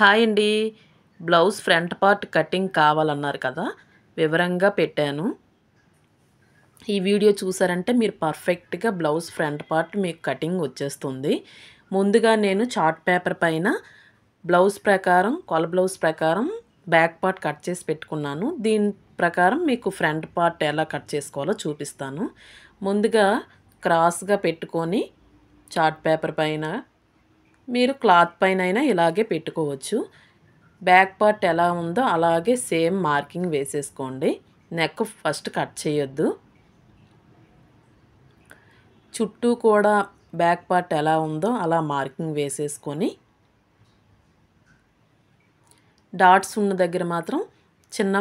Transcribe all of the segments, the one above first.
Hi అండి. Blouse front part cutting కావాలన్నారు కదా! వివరంగా పెట్టాను. ఈ వీడియో చూసారంటే మీరు పర్ఫెక్ట్‌గా బ్లౌజ్ ఫ్రంట్ పార్ట్ మీకు కటింగ్ వచ్చేస్తుంది. ముందుగా నేను చార్ట్ పేపర్ పైన బ్లౌజ్ ప్రకారం, బ్లౌజ్ ప్రకారం బ్యాక్ పార్ట్ కట్ చేసి పెట్టుకున్నాను. దీని ప్రకారం మీకు ఫ్రంట్ పార్ట్ ఎలా కట్ చేసుకోవాలో చూపిస్తాను. ముందుగా క్రాస్‌గా పెట్టుకొని చార్ట్ పేపర్ పైన మీరు క్లాత్ పైనైనా ఇలాగే పెట్టుకోవచ్చు. బ్యాక్ పార్ట్ ఎలా ఉందో అలాగే సేమ్ మార్కింగ్ వేసేసుకోండి. నెక్ ఫస్ట్ కట్ చేయొద్దు. చుట్టూ కూడా బ్యాక్ పార్ట్ ఎలా ఉందో అలా మార్కింగ్ వేసేసుకొని డాట్స్ ఉన్న దగ్గర మాత్రం చిన్న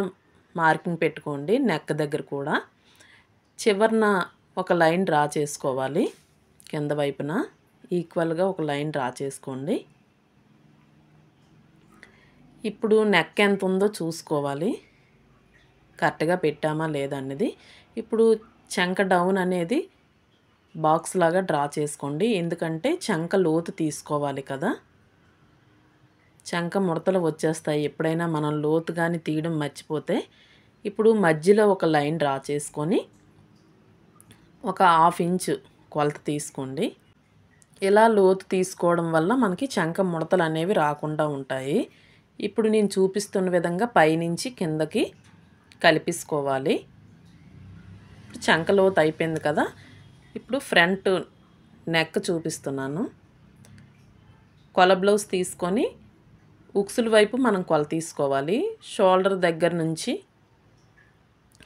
మార్కింగ్ పెట్టుకోండి. నెక్ దగ్గర కూడా చివరన ఒక లైన్ డ్రా చేసుకోవాలి. కింద వైపున ఈక్వల్‌గా ఒక లైన్ డ్రా చేసుకోండి. ఇప్పుడు నెక్ ఎంత ఉందో చూసుకోవాలి. కరెక్ట్‌గా పెట్టామా లేదా అన్నది. ఇప్పుడు చంక డౌన్ అనేది బాక్స్ లాగా డ్రా చేసుకోండి. ఎందుకంటే చంక లోతు తీసుకోవాలి కదా! చంక ముడతలు వచ్చేస్తాయి ఎప్పుడైనా మనం లోతుగాని తీయడం మర్చిపోతే. ఇప్పుడు మధ్యలో ఒక లైన్ డ్రా చేసుకొని ఒక 1/2 ఇంచు కొలత తీసుకోండి. ఇలా లోతు తీసుకోవడం వల్ల మనకి చంక ముడతలు అనేవి రాకుండా ఉంటాయి. ఇప్పుడు నేను చూపిస్తున్న విధంగా పైనుంచి కిందకి కలిపేసుకోవాలి. చంక లోతు అయిపోయింది కదా! ఇప్పుడు ఫ్రంట్ నెక్ చూపిస్తున్నాను. కొల బ్లౌజ్ తీసుకొని ఉక్సుల వైపు మనం కొల తీసుకోవాలి. షోల్డర్ దగ్గర నుంచి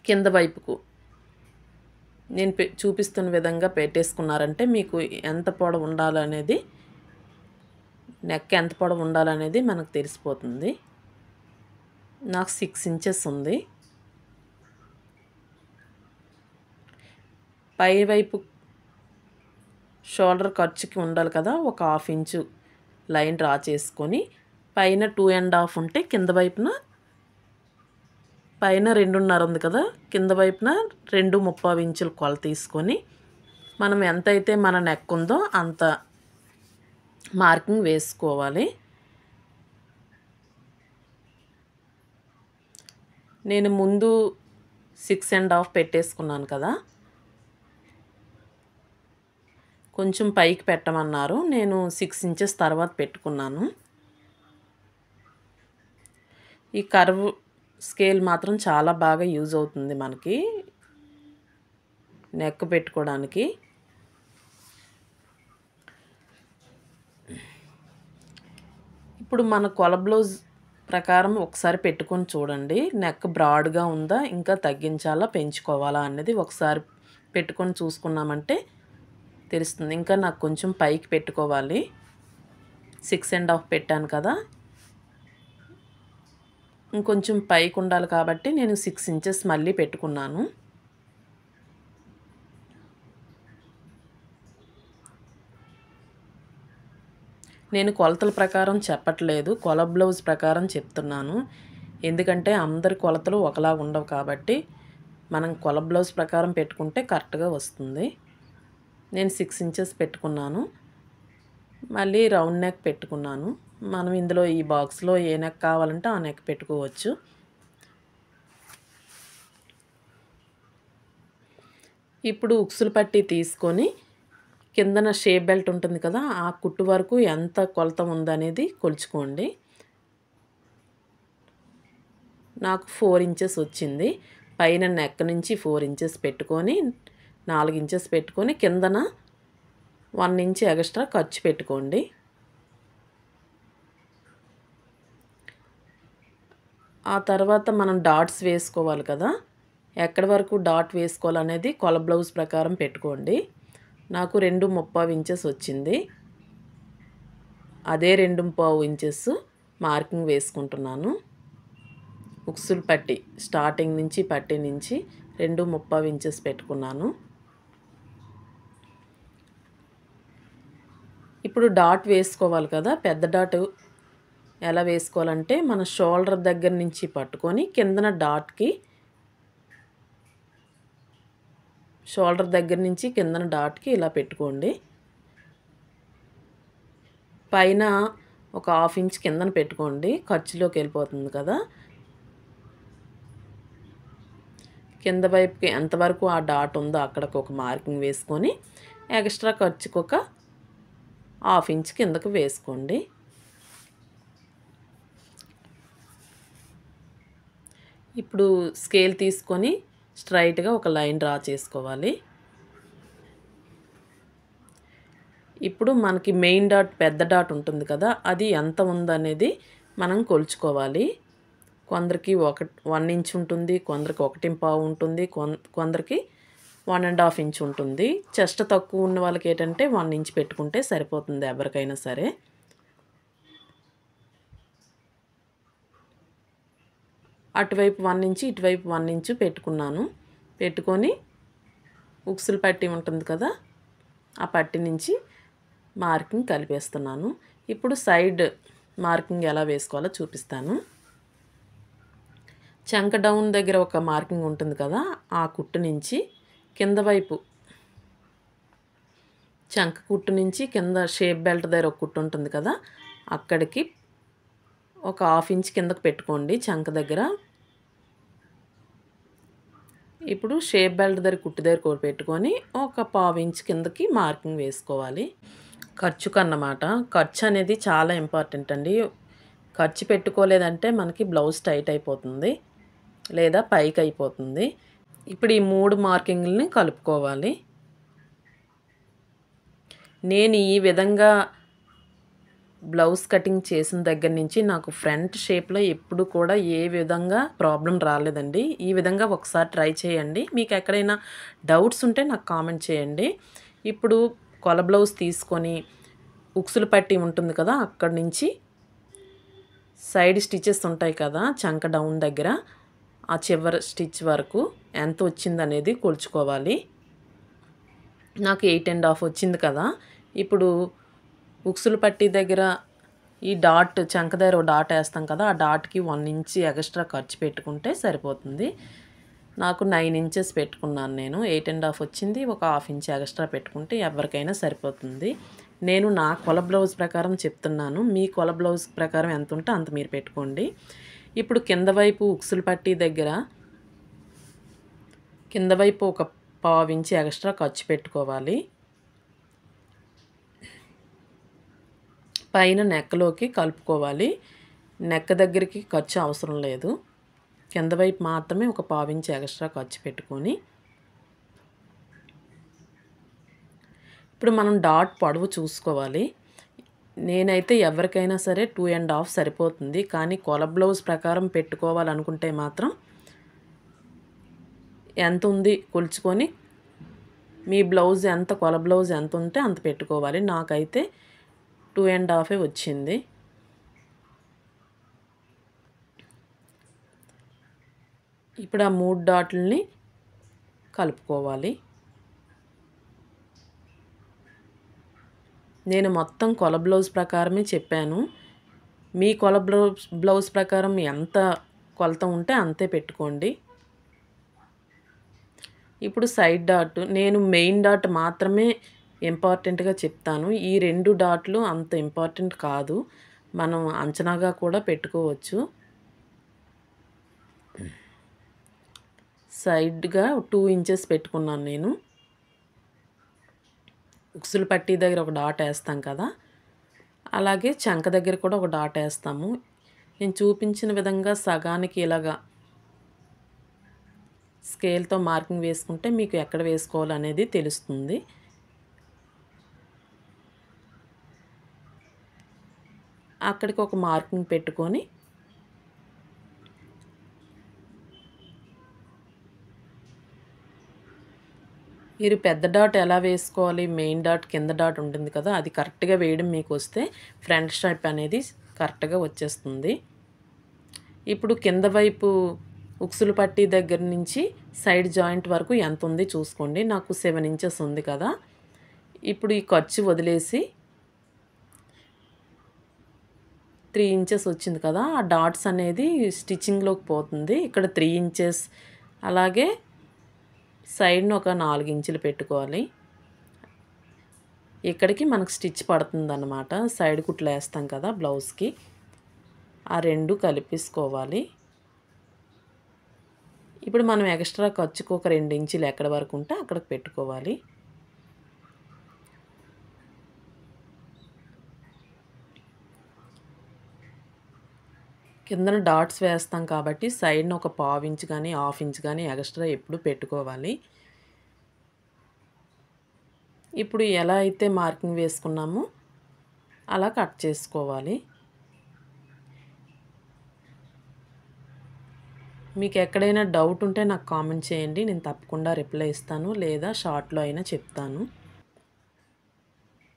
కింద వైపుకు నేను చూపిస్తున్న విధంగా పెట్టేసుకున్నారంటే మీకు ఎంత పొడవు ఉండాలనేది, నెక్ ఎంత పొడవు ఉండాలనేది మనకు తెలిసిపోతుంది. నాకు 6 ఇంచెస్ ఉంది. పై వైపు షోల్డర్ ఖర్చుకి ఉండాలి కదా! ఒక 1/2 ఇంచు లైన్ డ్రా చేసుకొని పైన 2½ ఉంటే కింద వైపున పైన 2½ ఉంది కదా! కింద వైపున 2 ఇంచులు కొల తీసుకొని మనం ఎంతైతే మన నెక్ ఉందో అంత మార్కింగ్ వేసుకోవాలి. నేను ముందు 6½ పెట్టేసుకున్నాను కదా! కొంచెం పైకి పెట్టమన్నారు. నేను 6 ఇంచెస్ తర్వాత పెట్టుకున్నాను. ఈ కర్వ్ స్కేల్ మాత్రం చాలా బాగా యూజ్ అవుతుంది మనకి నెక్ పెట్టుకోవడానికి. ఇప్పుడు మన కొల బ్లౌజ్ ప్రకారం ఒకసారి పెట్టుకొని చూడండి. నెక్ బ్రాడ్‌గా ఉందా, ఇంకా తగ్గించాలా, పెంచుకోవాలా అన్నది ఒకసారి పెట్టుకొని చూసుకున్నామంటే తెలుస్తుంది. ఇంకా నాకు కొంచెం పైకి పెట్టుకోవాలి. 6½ పెట్టాను కదా! ఇంకొంచెం పైకి ఉండాలి కాబట్టి నేను 6 ఇంచెస్ మళ్ళీ పెట్టుకున్నాను. నేను కొలతల ప్రకారం చెప్పట్లేదు. కొల బ్లౌజ్ ప్రకారం చెప్తున్నాను. ఎందుకంటే అందరి కొలతలు ఒకలా ఉండవు కాబట్టి మనం కొల బ్లౌజ్ ప్రకారం పెట్టుకుంటే కరెక్ట్‌గా వస్తుంది. నేను 6 ఇంచెస్ పెట్టుకున్నాను. మళ్ళీ రౌండ్ నెక్ పెట్టుకున్నాను. మనం ఇందులో ఈ బాక్స్‌లో ఏ నెక్ కావాలంటే ఆ నెక్ పెట్టుకోవచ్చు. ఇప్పుడు ఉక్సులు పట్టి తీసుకొని కిందన షేప్ బెల్ట్ ఉంటుంది కదా! ఆ కుట్టు వరకు ఎంత కొలత ఉందనేది కొలుచుకోండి. నాకు 4 ఇంచెస్ వచ్చింది. పైన నెక్ నుంచి 4 ఇంచెస్ పెట్టుకొని 4 ఇంచెస్ పెట్టుకొని కిందన 1 ఇంచ్ ఎక్స్ట్రా ఖర్చు పెట్టుకోండి. ఆ తర్వాత మనం డాట్స్ వేసుకోవాలి కదా! ఎక్కడి వరకు డాట్ వేసుకోవాలనేది కొల బ్లౌజ్ ప్రకారం పెట్టుకోండి. నాకు 2 ఇంచెస్ వచ్చింది. అదే 2 ఇంచెస్ మార్కింగ్ వేసుకుంటున్నాను. ఉక్సులు పట్టి స్టార్టింగ్ నుంచి పట్టి నుంచి 2 ఇంచెస్ పెట్టుకున్నాను. ఇప్పుడు డాట్ వేసుకోవాలి కదా! పెద్ద డాట్ ఎలా వేసుకోవాలంటే మన షోల్డర్ దగ్గర నుంచి పట్టుకొని కిందన డాట్‌కి షోల్డర్ దగ్గర నుంచి కిందన డాట్‌కి ఇలా పెట్టుకోండి. పైన ఒక హాఫ్ ఇంచ్ కిందన పెట్టుకోండి, ఖర్చులోకి వెళ్ళిపోతుంది కదా. కింద వైపుకి ఎంతవరకు ఆ డాట్ ఉందో అక్కడికి ఒక మార్కింగ్ వేసుకొని ఎక్స్ట్రా ఖర్చుకు ఒక హాఫ్ ఇంచ్ కిందకు వేసుకోండి. ఇప్పుడు స్కేల్ తీసుకొని స్ట్రైట్గా ఒక లైన్ డ్రా చేసుకోవాలి. ఇప్పుడు మనకి మెయిన్ డాట్ పెద్ద డాట్ ఉంటుంది కదా, అది ఎంత ఉందనేది మనం కొలుచుకోవాలి. కొందరికి 1 ఇంచ్ ఉంటుంది, కొందరికి 1.5 ఉంటుంది, కొందరికి 1.5 ఇంచ్ ఉంటుంది. చెస్ట్ తక్కువ ఉన్న వాళ్ళకి ఏంటంటే 1 ఇంచ్ పెట్టుకుంటే సరిపోతుంది ఎవరికైనా సరే. అటువైపు 1 ఇంచ్, ఇటువైపు 1 ఇంచ్ పెట్టుకున్నాను. పెట్టుకొని ఉక్సులు పట్టి ఉంటుంది కదా, ఆ పట్టి నుంచి మార్కింగ్ కలిపేస్తున్నాను. ఇప్పుడు సైడ్ మార్కింగ్ ఎలా వేసుకోవాలో చూపిస్తాను. చంక డౌన్ దగ్గర ఒక మార్కింగ్ ఉంటుంది కదా, ఆ కుట్టు నుంచి కింద వైపు చంక కుట్టు నుంచి కింద షేప్ బెల్ట్ దగ్గర ఒక కుట్టు ఉంటుంది కదా, అక్కడికి ఒక హాఫ్ ఇంచ్ కిందకు పెట్టుకోండి చంక దగ్గర. ఇప్పుడు షేప్ బెల్ట్ దగ్గర కుట్టు దగ్గర కూడా పెట్టుకొని ఒక పావు ఇంచ్ కిందకి మార్కింగ్ వేసుకోవాలి. ఖర్చుకు అన్నమాట. ఖర్చు అనేది చాలా ఇంపార్టెంట్ అండి. ఖర్చు పెట్టుకోలేదంటే మనకి బ్లౌజ్ టైట్ అయిపోతుంది లేదా పైకి అయిపోతుంది. ఇప్పుడు ఈ 3 మార్కింగ్లని కలుపుకోవాలి. నేను ఈ విధంగా బ్లౌజ్ కటింగ్ చేసిన దగ్గర నుంచి నాకు ఫ్రంట్ షేప్లో ఎప్పుడు కూడా ఏ విధంగా ప్రాబ్లం రాలేదండి. ఈ విధంగా ఒకసారి ట్రై చేయండి. మీకు ఎక్కడైనా డౌట్స్ ఉంటే నాకు కామెంట్ చేయండి. ఇప్పుడు కొల బ్లౌజ్ తీసుకొని ఉక్సులు పట్టి ఉంటుంది కదా, అక్కడి నుంచి సైడ్ స్టిచెస్ ఉంటాయి కదా చంక డౌన్ దగ్గర, ఆ చివరి స్టిచ్ వరకు ఎంత వచ్చిందనేది కొలుచుకోవాలి. నాకు 8.5 వచ్చింది కదా. ఇప్పుడు ఉక్సులు పట్టి దగ్గర ఈ డాట్ చంక దగ్గర ఒక డాట్ వేస్తాం కదా, ఆ డాట్కి 1 ఇంచ్ ఎక్స్ట్రా ఖర్చు పెట్టుకుంటే సరిపోతుంది. నాకు 9 ఇంచెస్ పెట్టుకున్నాను నేను. 8.5 వచ్చింది. ఒక హాఫ్ ఇంచ్ ఎక్స్ట్రా పెట్టుకుంటే ఎవరికైనా సరిపోతుంది. నేను నా కొల బ్లౌజ్ ప్రకారం చెప్తున్నాను. మీ కొల బ్లౌజ్ ప్రకారం ఎంత ఉంటే అంత మీరు పెట్టుకోండి. ఇప్పుడు కింద వైపు ఉక్సులు పట్టి దగ్గర కింద వైపు ఒక పావు ఇంచ్ ఎక్స్ట్రా ఖర్చు పెట్టుకోవాలి. పైన నెక్కలోకి కలుపుకోవాలి. నెక్క దగ్గరికి ఖర్చు అవసరం లేదు. కింద వైపు మాత్రమే ఒక పావు ఇంచ్ ఎక్స్ట్రా ఖర్చు పెట్టుకొని ఇప్పుడు మనం డాట్ పొడవు చూసుకోవాలి. నేనైతే ఎవరికైనా సరే 2.5 సరిపోతుంది. కానీ కొల బ్లౌజ్ ప్రకారం పెట్టుకోవాలనుకుంటే మాత్రం ఎంత ఉంది కొలుచుకొని మీ బ్లౌజ్ ఎంత, కొల బ్లౌజ్ ఎంత ఉంటే అంత పెట్టుకోవాలి. నాకైతే 2.5 వచ్చింది. ఇప్పుడు ఆ 3 డాట్లని కలుపుకోవాలి. నేను మొత్తం కొల బ్లౌజ్ ప్రకారమే చెప్పాను. మీ కొల బ్లౌజ్ ప్రకారం ఎంత కొలత ఉంటే అంతే పెట్టుకోండి. ఇప్పుడు సైడ్ డాట్ నేను మెయిన్ డాట్ మాత్రమే ఇంపార్టెంట్గా చెప్తాను. ఈ 2 డాట్లు అంత ఇంపార్టెంట్ కాదు, మనం అంచనాగా కూడా పెట్టుకోవచ్చు. సైడ్గా 2 ఇంచెస్ పెట్టుకున్నాను నేను. ఉక్సులు పట్టి దగ్గర ఒక డాట్ వేస్తాం కదా, అలాగే చంక దగ్గర కూడా ఒక డాట్ వేస్తాము. నేను చూపించిన విధంగా సగానికి ఇలాగా స్కేల్తో మార్కింగ్ వేసుకుంటే మీకు ఎక్కడ వేసుకోవాలనేది తెలుస్తుంది. అక్కడికి ఒక మార్కింగ్ పెట్టుకొని మీరు పెద్ద డాట్ ఎలా వేసుకోవాలి, మెయిన్ డాట్ కింద డాట్ ఉంటుంది కదా, అది కరెక్ట్గా వేయడం మీకు వస్తే ఫ్రంట్ షేప్ అనేది కరెక్ట్గా వచ్చేస్తుంది. ఇప్పుడు కింద వైపు ఉక్సులు పట్టి దగ్గర నుంచి సైడ్ జాయింట్ వరకు ఎంత ఉంది చూసుకోండి. నాకు 7 ఇంచెస్ ఉంది కదా. ఇప్పుడు ఈ ఖర్చు వదిలేసి 3 ఇంచెస్ వచ్చింది కదా, ఆ డాట్స్ అనేది స్టిచ్చింగ్లోకి పోతుంది. ఇక్కడ 3 ఇంచెస్, అలాగే సైడ్ను ఒక 4 ఇంచులు పెట్టుకోవాలి. ఇక్కడికి మనకు స్టిచ్ పడుతుందన్నమాట. సైడ్ కుట్లు వేస్తాం కదా బ్లౌజ్కి, ఆ రెండు కలిపేసుకోవాలి. ఇప్పుడు మనం ఎక్స్ట్రా ఖర్చుకు ఒక 2 ఇంచులు ఎక్కడి వరకు ఉంటే అక్కడికి పెట్టుకోవాలి. కిందన డాట్స్ వేస్తాం కాబట్టి సైడ్న ఒక 1/2 ఇంచ్ కానీ 1/2 ఇంచ్ కానీ ఎక్స్ట్రా ఎప్పుడు పెట్టుకోవాలి. ఇప్పుడు ఎలా అయితే మార్కింగ్ వేసుకున్నామో అలా కట్ చేసుకోవాలి. మీకు ఎక్కడైనా డౌట్ ఉంటే నాకు కామెంట్ చేయండి, నేను తప్పకుండా రిప్లై ఇస్తాను, లేదా షార్ట్లో అయినా చెప్తాను.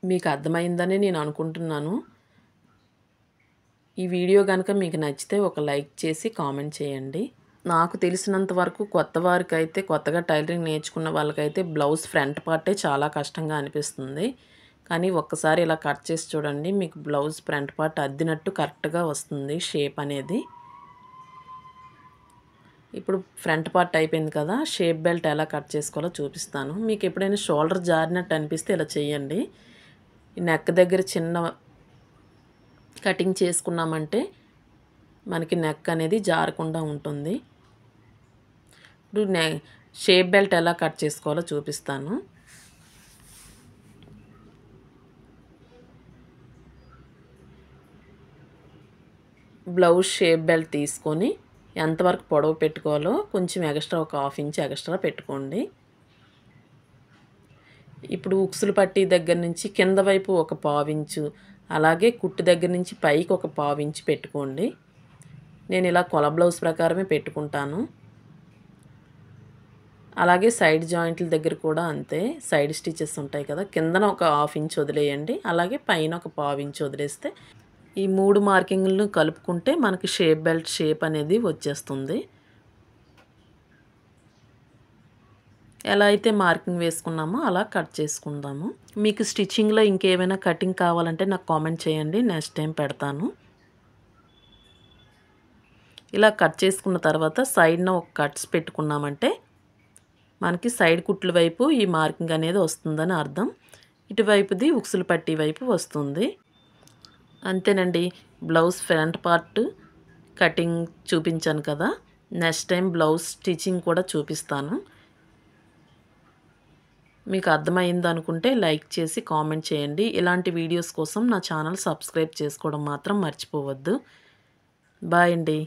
మీకు అర్థమైందని నేను అనుకుంటున్నాను. ఈ వీడియో కనుక మీకు నచ్చితే ఒక లైక్ చేసి కామెంట్ చేయండి. నాకు తెలిసినంత వరకు కొత్తగా టైలరింగ్ నేర్చుకున్న వాళ్ళకైతే బ్లౌజ్ ఫ్రంట్ పార్టే చాలా కష్టంగా అనిపిస్తుంది. కానీ ఒక్కసారి ఇలా కట్ చేసి చూడండి, మీకు బ్లౌజ్ ఫ్రంట్ పార్ట్ అద్దినట్టు కరెక్ట్గా వస్తుంది షేప్ అనేది. ఇప్పుడు ఫ్రంట్ పార్ట్ అయిపోయింది కదా, షేప్ బెల్ట్ ఎలా కట్ చేసుకోవాలో చూపిస్తాను. మీకు ఎప్పుడైనా షోల్డర్ జారినట్టు అనిపిస్తే ఇలా చేయండి. ఈ నెక్ దగ్గర చిన్న కటింగ్ చేసుకున్నామంటే మనకి నెక్ అనేది జారకుండా ఉంటుంది. ఇప్పుడు షేప్ బెల్ట్ ఎలా కట్ చేసుకోవాలో చూపిస్తాను. బ్లౌజ్ షేప్ బెల్ట్ తీసుకొని ఎంతవరకు పొడవు పెట్టుకోవాలో కొంచెం ఎక్స్ట్రా ఒక 1/2 ఇంచ్ ఎక్స్ట్రా పెట్టుకోండి. ఇప్పుడు ఉక్సులు పట్టీ దగ్గర నుంచి కింద వైపు ఒక 1/2 ఇంచు, అలాగే కుట్టు దగ్గర నుంచి పైకి ఒక 1/2 ఇంచు పెట్టుకోండి. నేను ఇలా కొల బ్లౌజ్ ప్రకారమే పెట్టుకుంటాను. అలాగే సైడ్ జాయింట్ల దగ్గర కూడా అంతే, సైడ్ స్టిచెస్ ఉంటాయి కదా, కిందన ఒక 1/2 ఇంచ్ వదిలేయండి, అలాగే పైన ఒక 1/2 ఇంచ్ వదిలేస్తే ఈ 3 మార్కింగ్లను కలుపుకుంటే మనకి షేప్ బెల్ట్ షేప్ అనేది వచ్చేస్తుంది. ఎలా అయితే మార్కింగ్ వేసుకున్నామో అలా కట్ చేసుకుందాము. మీకు స్టిచ్చింగ్లో ఇంకేమైనా కటింగ్ కావాలంటే నాకు కామెంట్ చేయండి, నెక్స్ట్ టైం పెడతాను. ఇలా కట్ చేసుకున్న తర్వాత సైడ్న ఒక కట్స్ పెట్టుకున్నామంటే మనకి సైడ్ కుట్ల వైపు ఈ మార్కింగ్ అనేది వస్తుందని అర్థం. ఇటువైపుది ఉక్సులు పట్టీ వైపు వస్తుంది. అంతేనండి, బ్లౌజ్ ఫ్రంట్ పార్ట్ కటింగ్ చూపించాను కదా, నెక్స్ట్ టైం బ్లౌజ్ స్టిచ్చింగ్ కూడా చూపిస్తాను. మీకు అర్థమైంది అనుకుంటే లైక్ చేసి కామెంట్ చేయండి. ఇలాంటి వీడియోస్ కోసం నా ఛానల్ సబ్స్క్రైబ్ చేసుకోవడం మాత్రం మర్చిపోవద్దు. బాయ్ అండి.